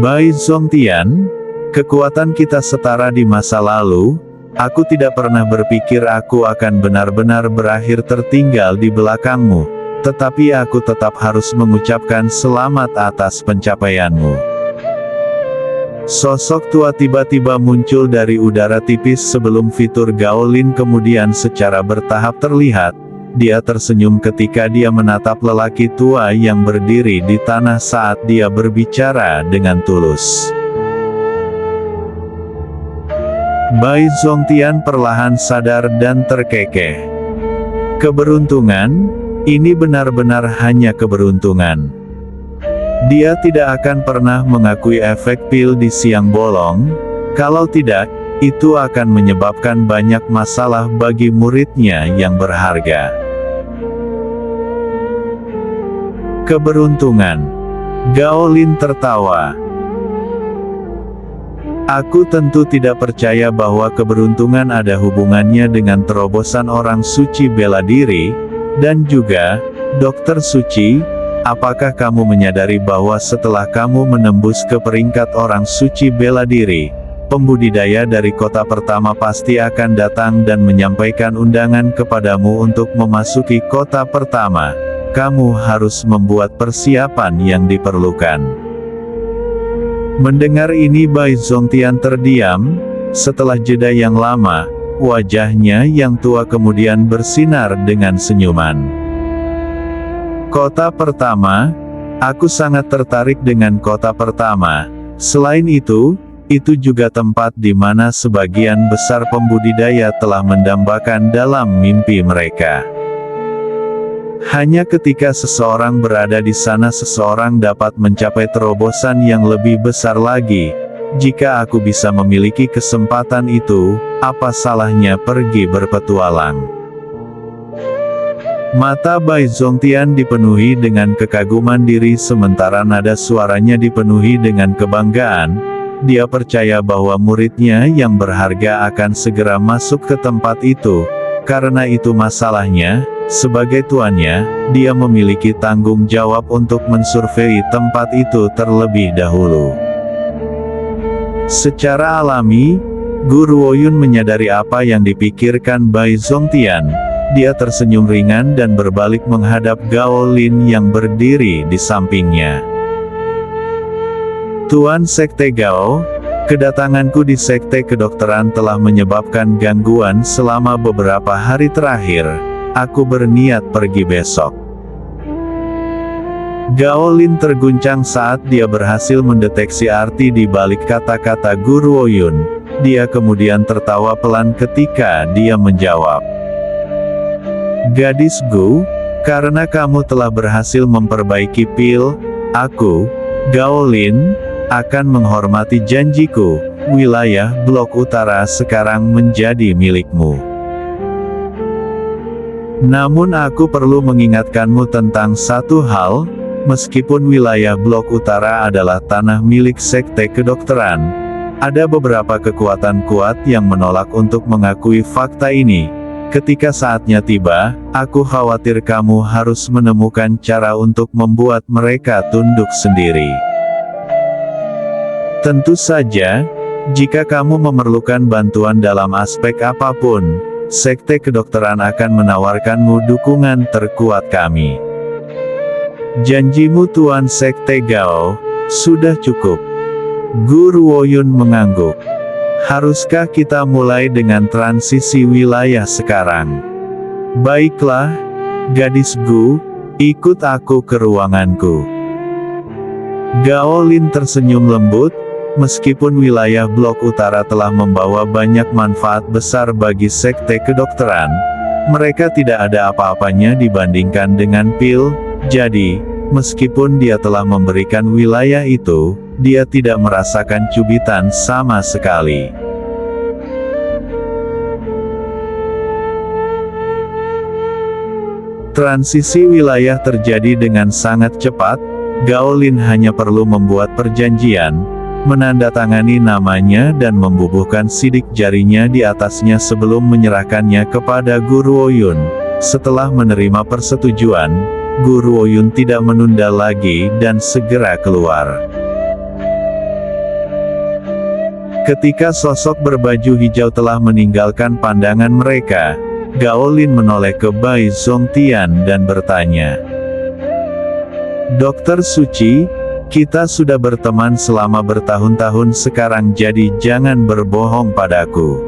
Bai Zongtian, kekuatan kita setara di masa lalu. Aku tidak pernah berpikir aku akan benar-benar berakhir tertinggal di belakangmu, tetapi aku tetap harus mengucapkan selamat atas pencapaianmu. Sosok tua tiba-tiba muncul dari udara tipis sebelum fitur Gao Lin kemudian secara bertahap terlihat. Dia tersenyum ketika dia menatap lelaki tua yang berdiri di tanah saat dia berbicara dengan tulus. Bai Zongtian perlahan sadar dan terkekeh. Keberuntungan? Ini benar-benar hanya keberuntungan. Dia tidak akan pernah mengakui efek pil di siang bolong. Kalau tidak, itu akan menyebabkan banyak masalah bagi muridnya yang berharga. Keberuntungan. Gao Lin tertawa. Aku tentu tidak percaya bahwa keberuntungan ada hubungannya dengan terobosan orang suci bela diri, dan juga, Dokter Suci, apakah kamu menyadari bahwa setelah kamu menembus ke peringkat orang suci bela diri, pembudidaya dari kota pertama pasti akan datang dan menyampaikan undangan kepadamu untuk memasuki kota pertama. Kamu harus membuat persiapan yang diperlukan. Mendengar ini Bai Zongtian terdiam. Setelah jeda yang lama, wajahnya yang tua kemudian bersinar dengan senyuman. Kota pertama? Aku sangat tertarik dengan kota pertama. Selain itu juga tempat di mana sebagian besar pembudidaya telah mendambakan dalam mimpi mereka. Hanya ketika seseorang berada di sana seseorang dapat mencapai terobosan yang lebih besar lagi. Jika aku bisa memiliki kesempatan itu, apa salahnya pergi berpetualang? Mata Bai Zongtian dipenuhi dengan kekaguman diri sementara nada suaranya dipenuhi dengan kebanggaan. Dia percaya bahwa muridnya yang berharga akan segera masuk ke tempat itu. Karena itu masalahnya, sebagai tuannya, dia memiliki tanggung jawab untuk mensurvei tempat itu terlebih dahulu. Secara alami, Guru Woyun menyadari apa yang dipikirkan Bai Zongtian. Dia tersenyum ringan dan berbalik menghadap Gao Lin yang berdiri di sampingnya. Tuan Sekte Gao, kedatanganku di Sekte Kedokteran telah menyebabkan gangguan selama beberapa hari terakhir. Aku berniat pergi besok. Gao Lin terguncang saat dia berhasil mendeteksi arti di balik kata-kata Guru Woyun. Dia kemudian tertawa pelan ketika dia menjawab. Gadis Gu, karena kamu telah berhasil memperbaiki pil, aku, Gao Lin, akan menghormati janjiku. Wilayah Blok Utara sekarang menjadi milikmu. Namun aku perlu mengingatkanmu tentang satu hal, meskipun wilayah Blok Utara adalah tanah milik Sekte Kedokteran, ada beberapa kekuatan kuat yang menolak untuk mengakui fakta ini. Ketika saatnya tiba, aku khawatir kamu harus menemukan cara untuk membuat mereka tunduk sendiri. Tentu saja, jika kamu memerlukan bantuan dalam aspek apapun, Sekte Kedokteran akan menawarkanmu dukungan terkuat kami. Janjimu Tuan Sekte Gao, sudah cukup. Guru Woyun mengangguk. Haruskah kita mulai dengan transisi wilayah sekarang? Baiklah, gadis Gu, ikut aku ke ruanganku. Gao Lin tersenyum lembut. Meskipun wilayah Blok Utara telah membawa banyak manfaat besar bagi Sekte Kedokteran, mereka tidak ada apa-apanya dibandingkan dengan pil. Jadi, meskipun dia telah memberikan wilayah itu, dia tidak merasakan cubitan sama sekali. Transisi wilayah terjadi dengan sangat cepat. Gao Lin hanya perlu membuat perjanjian, menandatangani namanya dan membubuhkan sidik jarinya di atasnya sebelum menyerahkannya kepada Guru Woyun. Setelah menerima persetujuan, Guru Woyun tidak menunda lagi dan segera keluar. Ketika sosok berbaju hijau telah meninggalkan pandangan mereka, Gao Lin menoleh ke Bai Zongtian dan bertanya, "Dokter Suci, kita sudah berteman selama bertahun-tahun sekarang, jadi jangan berbohong padaku.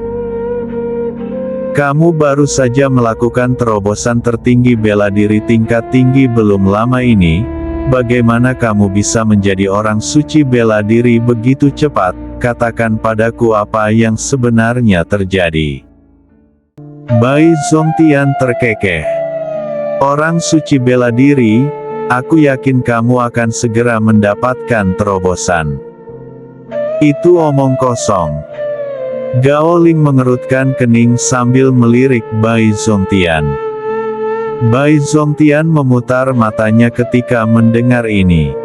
Kamu baru saja melakukan terobosan tertinggi bela diri tingkat tinggi belum lama ini, bagaimana kamu bisa menjadi orang suci bela diri begitu cepat? Katakan padaku apa yang sebenarnya terjadi." Bai Zongtian terkekeh. "Orang suci bela diri, aku yakin kamu akan segera mendapatkan terobosan. Itu omong kosong." Gao Ling mengerutkan kening sambil melirik Bai Zongtian. Bai Zongtian memutar matanya ketika mendengar ini.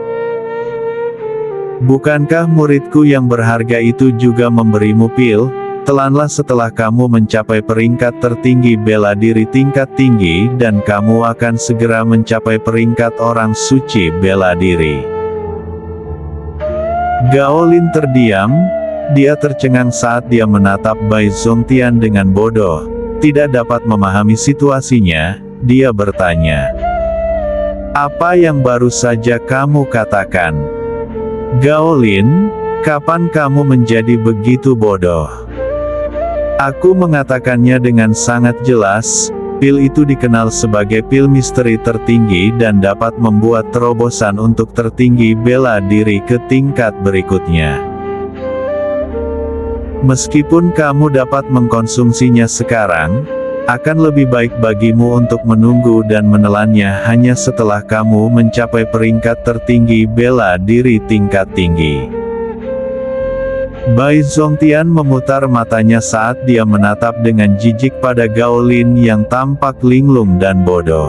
"Bukankah muridku yang berharga itu juga memberimu pil? Telanlah setelah kamu mencapai peringkat tertinggi bela diri tingkat tinggi dan kamu akan segera mencapai peringkat orang suci bela diri." Gao Lin terdiam, dia tercengang saat dia menatap Bai Zongtian dengan bodoh, tidak dapat memahami situasinya, dia bertanya, "Apa yang baru saja kamu katakan?" "Gao Lin, kapan kamu menjadi begitu bodoh? Aku mengatakannya dengan sangat jelas, pil itu dikenal sebagai pil misteri tertinggi dan dapat membuat terobosan untuk tertinggi bela diri ke tingkat berikutnya. Meskipun kamu dapat mengkonsumsinya sekarang, akan lebih baik bagimu untuk menunggu dan menelannya hanya setelah kamu mencapai peringkat tertinggi bela diri tingkat tinggi." Bai Zongtian memutar matanya saat dia menatap dengan jijik pada Gao Lin yang tampak linglung dan bodoh.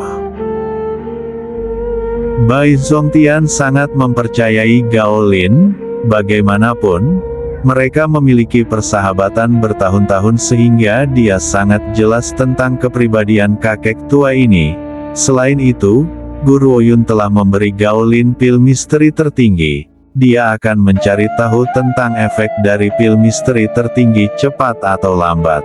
Bai Zongtian sangat mempercayai Gao Lin, bagaimanapun, mereka memiliki persahabatan bertahun-tahun sehingga dia sangat jelas tentang kepribadian kakek tua ini. Selain itu, Guru Ouyun telah memberi Gao Lin pil misteri tertinggi. Dia akan mencari tahu tentang efek dari pil misteri tertinggi cepat atau lambat.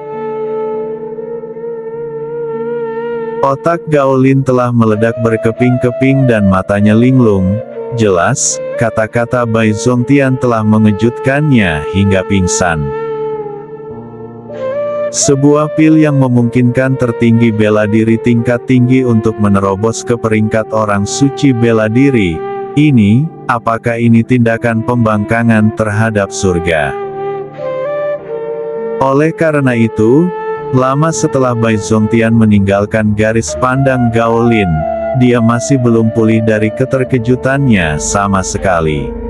Otak Gao Lin telah meledak berkeping-keping dan matanya linglung. Jelas, kata-kata Bai Zongtian telah mengejutkannya hingga pingsan. Sebuah pil yang memungkinkan tertinggi bela diri tingkat tinggi untuk menerobos ke peringkat orang suci bela diri. Apakah ini tindakan pembangkangan terhadap surga? Oleh karena itu, lama setelah Bai Zongtian meninggalkan garis pandang Gao Lin, dia masih belum pulih dari keterkejutannya sama sekali.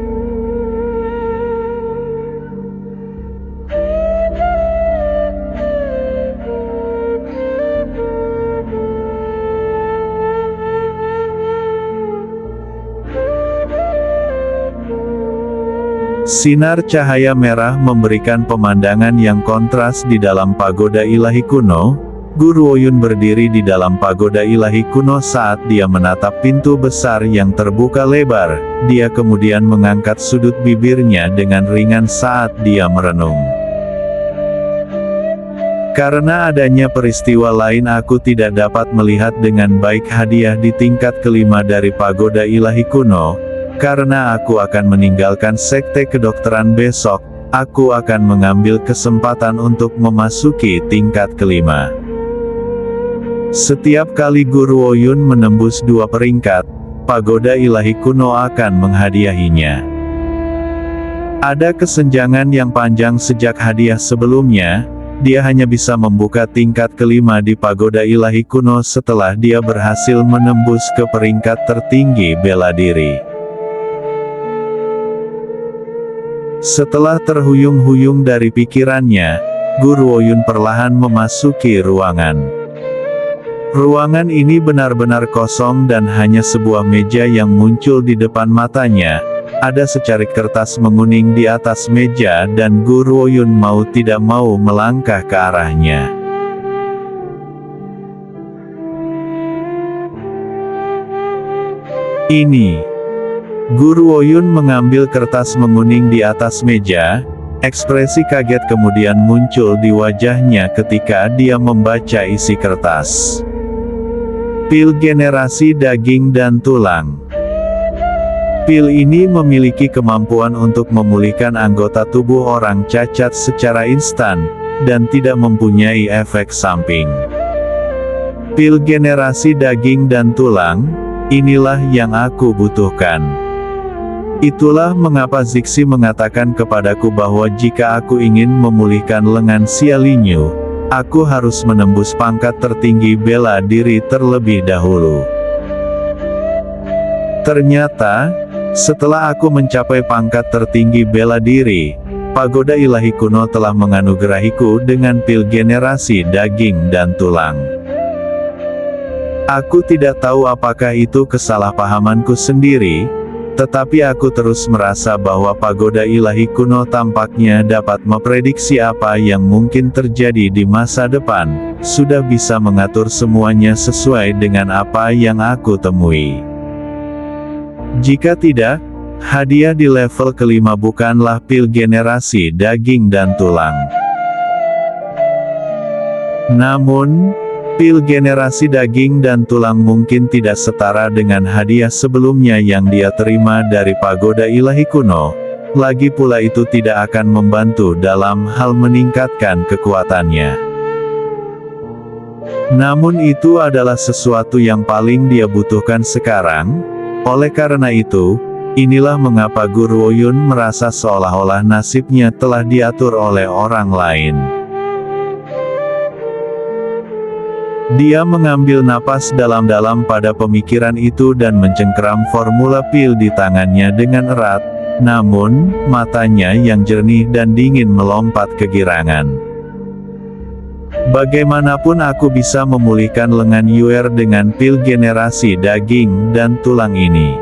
Sinar cahaya merah memberikan pemandangan yang kontras di dalam pagoda ilahi kuno. Guru Ouyun berdiri di dalam pagoda ilahi kuno saat dia menatap pintu besar yang terbuka lebar. Dia kemudian mengangkat sudut bibirnya dengan ringan saat dia merenung. Karena adanya peristiwa lain, aku tidak dapat melihat dengan baik hadiah di tingkat kelima dari pagoda ilahi kuno. Karena aku akan meninggalkan sekte kedokteran besok, aku akan mengambil kesempatan untuk memasuki tingkat kelima. Setiap kali Guru Ouyun menembus 2 peringkat, pagoda ilahi kuno akan menghadiahinya. Ada kesenjangan yang panjang sejak hadiah sebelumnya, dia hanya bisa membuka tingkat kelima di pagoda ilahi kuno setelah dia berhasil menembus ke peringkat tertinggi bela diri. Setelah terhuyung-huyung dari pikirannya, Guru Ouyun perlahan memasuki ruangan. Ruangan ini benar-benar kosong dan hanya sebuah meja yang muncul di depan matanya. Ada secarik kertas menguning di atas meja dan Guru Ouyun mau tidak mau melangkah ke arahnya. Ini. Guru Ouyun mengambil kertas menguning di atas meja. Ekspresi kaget kemudian muncul di wajahnya ketika dia membaca isi kertas. Pil generasi daging dan tulang. Pil ini memiliki kemampuan untuk memulihkan anggota tubuh orang cacat secara instan, dan tidak mempunyai efek samping. Pil generasi daging dan tulang, inilah yang aku butuhkan. Itulah mengapa Zixi mengatakan kepadaku bahwa jika aku ingin memulihkan lengan Xia Linyu, aku harus menembus pangkat tertinggi bela diri terlebih dahulu. Ternyata, setelah aku mencapai pangkat tertinggi bela diri, pagoda ilahi kuno telah menganugerahiku dengan pil generasi daging dan tulang. Aku tidak tahu apakah itu kesalahpahamanku sendiri, tetapi aku terus merasa bahwa pagoda ilahi kuno tampaknya dapat memprediksi apa yang mungkin terjadi di masa depan, sudah bisa mengatur semuanya sesuai dengan apa yang aku temui. Jika tidak, hadiah di level kelima bukanlah pil generasi daging dan tulang. Namun, pil generasi daging dan tulang mungkin tidak setara dengan hadiah sebelumnya yang dia terima dari pagoda ilahi kuno, lagi pula itu tidak akan membantu dalam hal meningkatkan kekuatannya. Namun itu adalah sesuatu yang paling dia butuhkan sekarang, oleh karena itu, inilah mengapa Guru Woyun merasa seolah-olah nasibnya telah diatur oleh orang lain. Dia mengambil napas dalam-dalam pada pemikiran itu dan mencengkeram formula pil di tangannya dengan erat, namun, matanya yang jernih dan dingin melompat kegirangan. Bagaimanapun aku bisa memulihkan lengan Yuer dengan pil generasi daging dan tulang ini.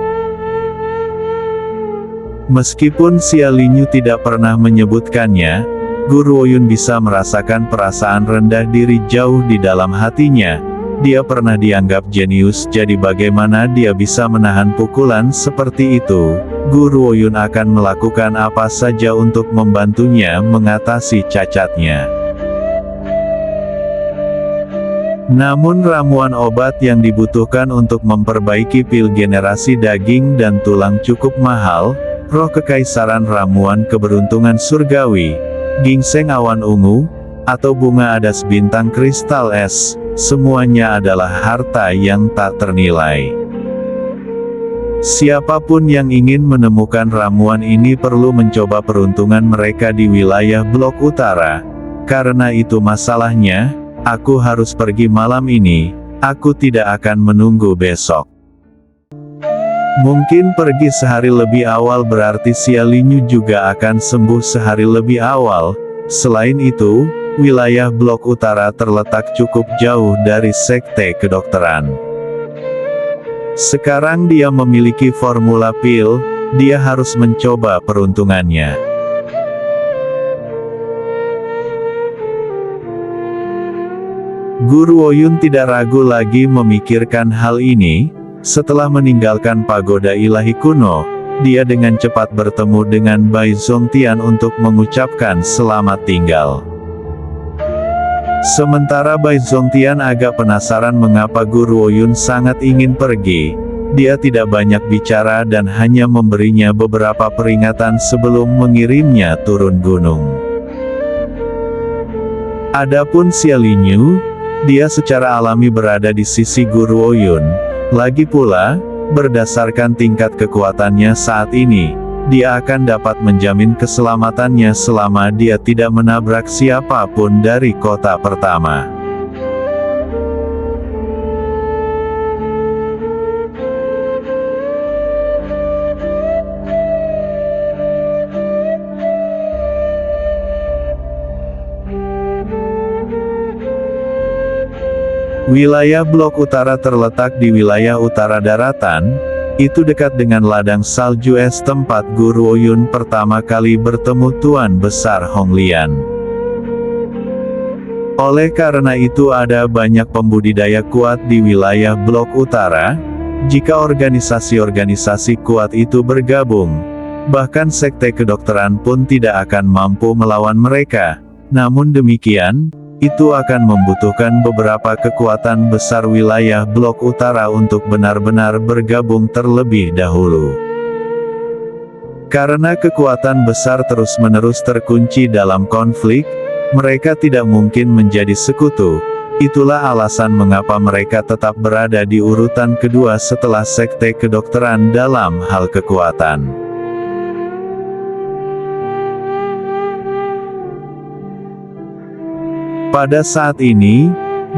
Meskipun Xia Linyu tidak pernah menyebutkannya, Guru Woyun bisa merasakan perasaan rendah diri jauh di dalam hatinya. Dia pernah dianggap jenius, jadi bagaimana dia bisa menahan pukulan seperti itu? Guru Woyun akan melakukan apa saja untuk membantunya mengatasi cacatnya. Namun ramuan obat yang dibutuhkan untuk memperbaiki pil generasi daging dan tulang cukup mahal. Roh kekaisaran ramuan keberuntungan surgawi, ginseng awan ungu, atau bunga adas bintang kristal es, semuanya adalah harta yang tak ternilai. Siapapun yang ingin menemukan ramuan ini perlu mencoba peruntungan mereka di wilayah blok utara. Karena itu masalahnya, aku harus pergi malam ini, aku tidak akan menunggu besok. Mungkin pergi sehari lebih awal berarti Xia Linyu juga akan sembuh sehari lebih awal. Selain itu, wilayah blok utara terletak cukup jauh dari sekte kedokteran. Sekarang dia memiliki formula pil, dia harus mencoba peruntungannya. Guru Woyun tidak ragu lagi memikirkan hal ini. Setelah meninggalkan pagoda ilahi kuno, dia dengan cepat bertemu dengan Bai Zongtian untuk mengucapkan selamat tinggal. Sementara Bai Zongtian agak penasaran mengapa Guru Woyun sangat ingin pergi, dia tidak banyak bicara dan hanya memberinya beberapa peringatan sebelum mengirimnya turun gunung. Adapun Xia Linyu, dia secara alami berada di sisi Guru Woyun. Lagi pula, berdasarkan tingkat kekuatannya saat ini, dia akan dapat menjamin keselamatannya selama dia tidak menabrak siapapun dari kota pertama. Wilayah blok utara terletak di wilayah utara daratan, itu dekat dengan ladang salju es tempat Guru Woyun pertama kali bertemu Tuan Besar Honglian. Oleh karena itu ada banyak pembudidaya kuat di wilayah blok utara. Jika organisasi-organisasi kuat itu bergabung, Bahkan sekte kedokteran pun tidak akan mampu melawan mereka. Namun demikian, itu akan membutuhkan beberapa kekuatan besar wilayah blok utara untuk benar-benar bergabung terlebih dahulu. Karena kekuatan besar terus-menerus terkunci dalam konflik, mereka tidak mungkin menjadi sekutu. Itulah alasan mengapa mereka tetap berada di urutan kedua setelah sekte kedokteran dalam hal kekuatan. Pada saat ini,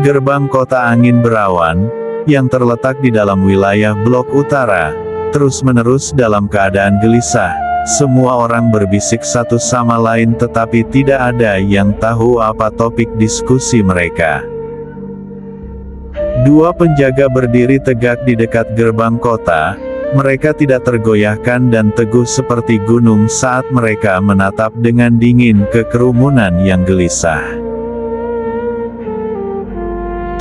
gerbang kota angin berawan, yang terletak di dalam wilayah blok utara, terus-menerus dalam keadaan gelisah. Semua orang berbisik satu sama lain tetapi tidak ada yang tahu apa topik diskusi mereka. Dua penjaga berdiri tegak di dekat gerbang kota. Mereka tidak tergoyahkan dan teguh seperti gunung saat mereka menatap dengan dingin ke kerumunan yang gelisah.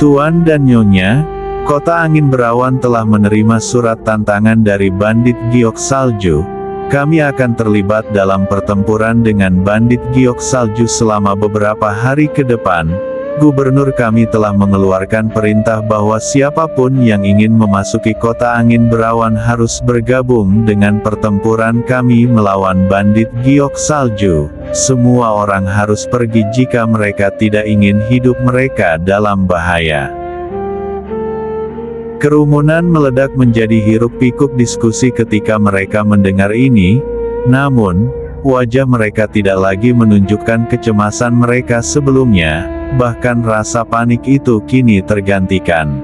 Tuan dan Nyonya, kota angin berawan telah menerima surat tantangan dari bandit giok salju. Kami akan terlibat dalam pertempuran dengan bandit giok salju selama beberapa hari ke depan. Gubernur kami telah mengeluarkan perintah bahwa siapapun yang ingin memasuki kota angin berawan harus bergabung dengan pertempuran kami melawan bandit giok salju. Semua orang harus pergi jika mereka tidak ingin hidup mereka dalam bahaya. Kerumunan meledak menjadi hiruk-pikuk diskusi ketika mereka mendengar ini, namun, wajah mereka tidak lagi menunjukkan kecemasan mereka sebelumnya, bahkan rasa panik itu kini tergantikan.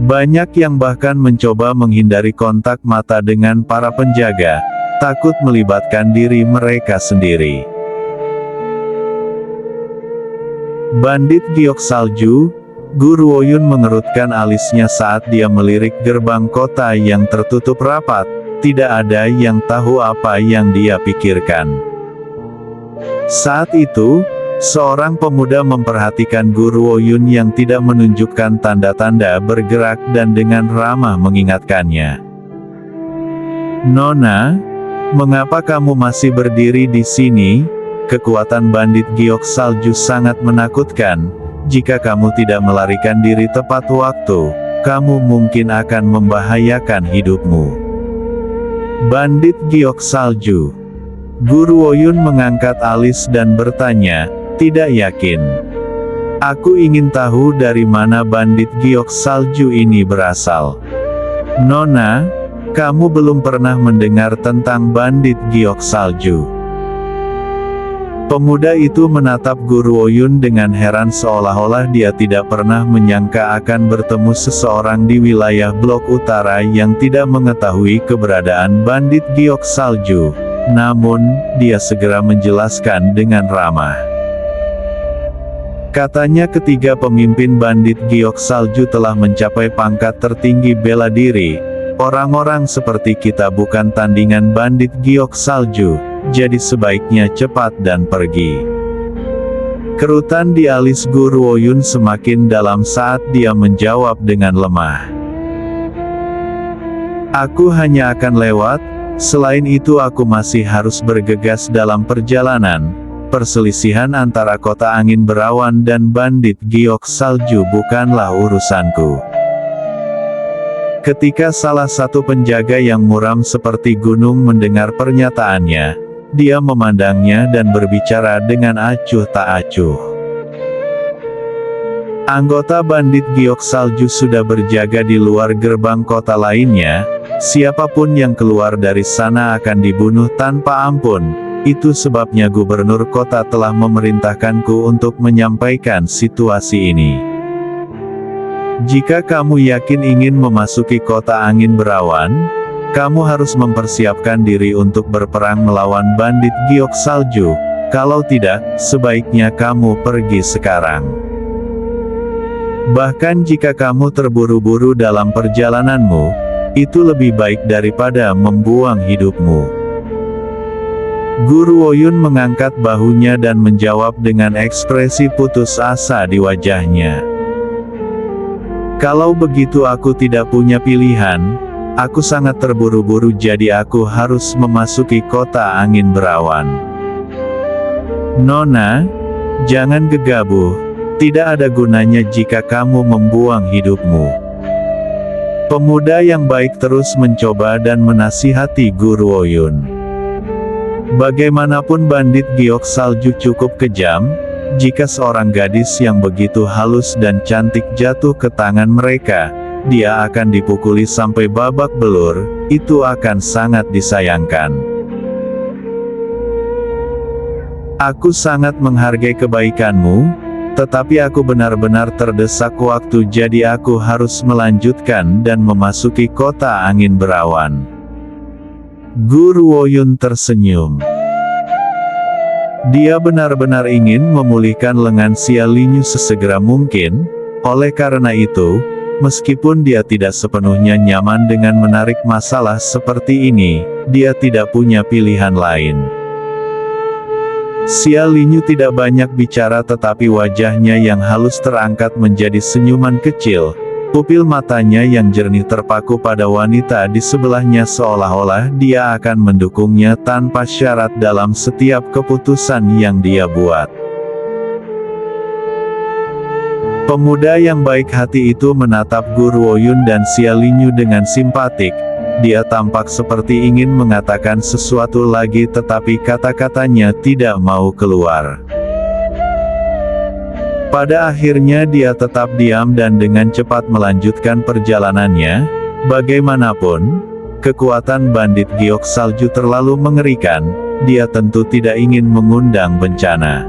Banyak yang bahkan mencoba menghindari kontak mata dengan para penjaga, takut melibatkan diri mereka sendiri. Bandit giok salju, Guru Woyun mengerutkan alisnya saat dia melirik gerbang kota yang tertutup rapat. Tidak ada yang tahu apa yang dia pikirkan. Saat itu, seorang pemuda memperhatikan Guru Woyun yang tidak menunjukkan tanda-tanda bergerak dan dengan ramah mengingatkannya. "Nona, mengapa kamu masih berdiri di sini? Kekuatan bandit giok salju sangat menakutkan. Jika kamu tidak melarikan diri tepat waktu, kamu mungkin akan membahayakan hidupmu." Bandit giok salju. Guru Woyun mengangkat alis dan bertanya, "Tidak yakin. Aku ingin tahu dari mana bandit giok salju ini berasal." "Nona, kamu belum pernah mendengar tentang bandit giok salju." Pemuda itu menatap Guru Woyun dengan heran seolah-olah dia tidak pernah menyangka akan bertemu seseorang di wilayah blok utara yang tidak mengetahui keberadaan bandit giok salju. Namun, dia segera menjelaskan dengan ramah. Katanya ketiga pemimpin bandit giok salju telah mencapai pangkat tertinggi bela diri. Orang-orang seperti kita bukan tandingan bandit giok salju. Jadi sebaiknya cepat dan pergi. Kerutan di alis Guru Woyun semakin dalam saat dia menjawab dengan lemah. "Aku hanya akan lewat, selain itu aku masih harus bergegas dalam perjalanan. Perselisihan antara kota angin berawan dan bandit giok salju bukanlah urusanku." Ketika salah satu penjaga yang muram seperti gunung mendengar pernyataannya, dia memandangnya dan berbicara dengan acuh tak acuh. Anggota bandit giok salju sudah berjaga di luar gerbang kota lainnya. Siapapun yang keluar dari sana akan dibunuh tanpa ampun. Itu sebabnya gubernur kota telah memerintahkanku untuk menyampaikan situasi ini. Jika kamu yakin ingin memasuki kota angin berawan, kamu harus mempersiapkan diri untuk berperang melawan bandit giok salju. Kalau tidak, sebaiknya kamu pergi sekarang. Bahkan jika kamu terburu-buru dalam perjalananmu, itu lebih baik daripada membuang hidupmu. Guru Woyun mengangkat bahunya dan menjawab dengan ekspresi putus asa di wajahnya. "Kalau begitu aku tidak punya pilihan. Aku sangat terburu-buru jadi aku harus memasuki kota angin berawan. Nona, jangan gegabah, tidak ada gunanya jika kamu membuang hidupmu. Pemuda yang baik terus mencoba dan menasihati Guru Oyun. Bagaimanapun bandit giok salju cukup kejam, jika seorang gadis yang begitu halus dan cantik jatuh ke tangan mereka, dia akan dipukuli sampai babak belur, itu akan sangat disayangkan. Aku sangat menghargai kebaikanmu, tetapi aku benar-benar terdesak waktu jadi aku harus melanjutkan dan memasuki kota angin berawan. Guru Oyun tersenyum. Dia benar-benar ingin memulihkan lengan Xia Linyu sesegera mungkin, oleh karena itu, meskipun dia tidak sepenuhnya nyaman dengan menarik masalah seperti ini, dia tidak punya pilihan lain. Xia Linyu tidak banyak bicara tetapi wajahnya yang halus terangkat menjadi senyuman kecil, pupil matanya yang jernih terpaku pada wanita di sebelahnya seolah-olah dia akan mendukungnya tanpa syarat dalam setiap keputusan yang dia buat. Pemuda yang baik hati itu menatap Guru Oyun dan Xia Linyu dengan simpatik. Dia tampak seperti ingin mengatakan sesuatu lagi tetapi kata-katanya tidak mau keluar. Pada akhirnya dia tetap diam dan dengan cepat melanjutkan perjalanannya. Bagaimanapun, kekuatan bandit giok salju terlalu mengerikan, dia tentu tidak ingin mengundang bencana.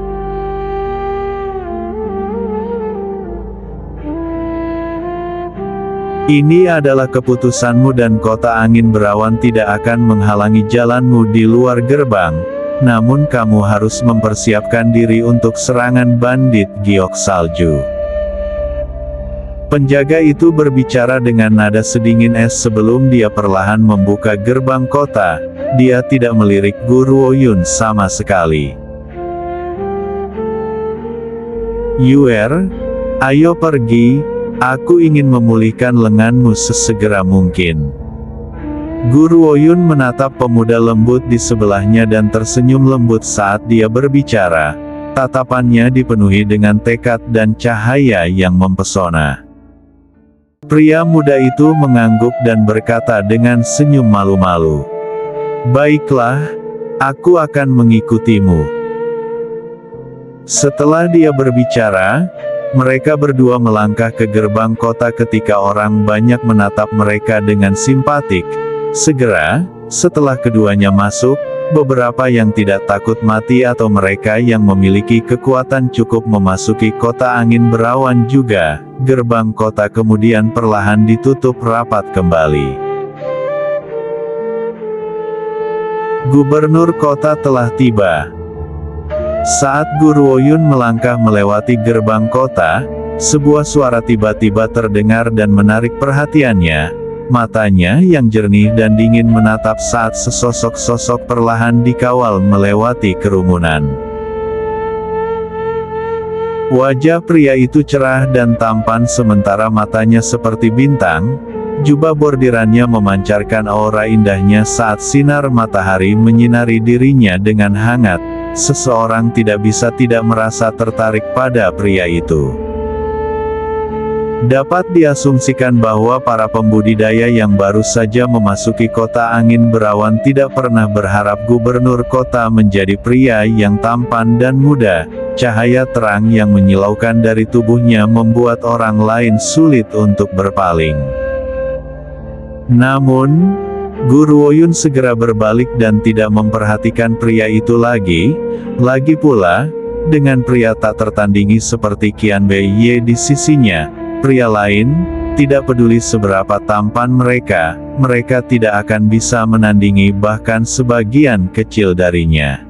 Ini adalah keputusanmu dan kota angin berawan tidak akan menghalangi jalanmu di luar gerbang, namun kamu harus mempersiapkan diri untuk serangan bandit giok salju. Penjaga itu berbicara dengan nada sedingin es sebelum dia perlahan membuka gerbang kota. Dia tidak melirik Guru Oyun sama sekali. Yuer, ayo pergi. Aku ingin memulihkan lenganmu sesegera mungkin. Guru Oyun menatap pemuda lembut di sebelahnya dan tersenyum lembut saat dia berbicara. Tatapannya dipenuhi dengan tekad dan cahaya yang mempesona. Pria muda itu mengangguk dan berkata dengan senyum malu-malu. Baiklah, aku akan mengikutimu. Setelah dia berbicara, mereka berdua melangkah ke gerbang kota ketika orang banyak menatap mereka dengan simpatik. Segera, setelah keduanya masuk, beberapa yang tidak takut mati atau mereka yang memiliki kekuatan cukup memasuki kota angin berawan juga. Gerbang kota kemudian perlahan ditutup rapat kembali. Gubernur kota telah tiba. Saat Guru Oyun melangkah melewati gerbang kota, sebuah suara tiba-tiba terdengar dan menarik perhatiannya. Matanya yang jernih dan dingin menatap saat sesosok sosok perlahan dikawal melewati kerumunan. Wajah pria itu cerah dan tampan sementara matanya seperti bintang. Jubah bordirannya memancarkan aura indahnya saat sinar matahari menyinari dirinya dengan hangat. Seseorang tidak bisa tidak merasa tertarik pada pria itu. Dapat diasumsikan bahwa para pembudidaya yang baru saja memasuki kota angin berawan tidak pernah berharap gubernur kota menjadi pria yang tampan dan muda. Cahaya terang yang menyilaukan dari tubuhnya membuat orang lain sulit untuk berpaling. Namun, Guru Oyun segera berbalik dan tidak memperhatikan pria itu lagi. Lagi pula, dengan pria tak tertandingi seperti Qian Bei Ye di sisinya, pria lain, tidak peduli seberapa tampan mereka tidak akan bisa menandingi bahkan sebagian kecil darinya.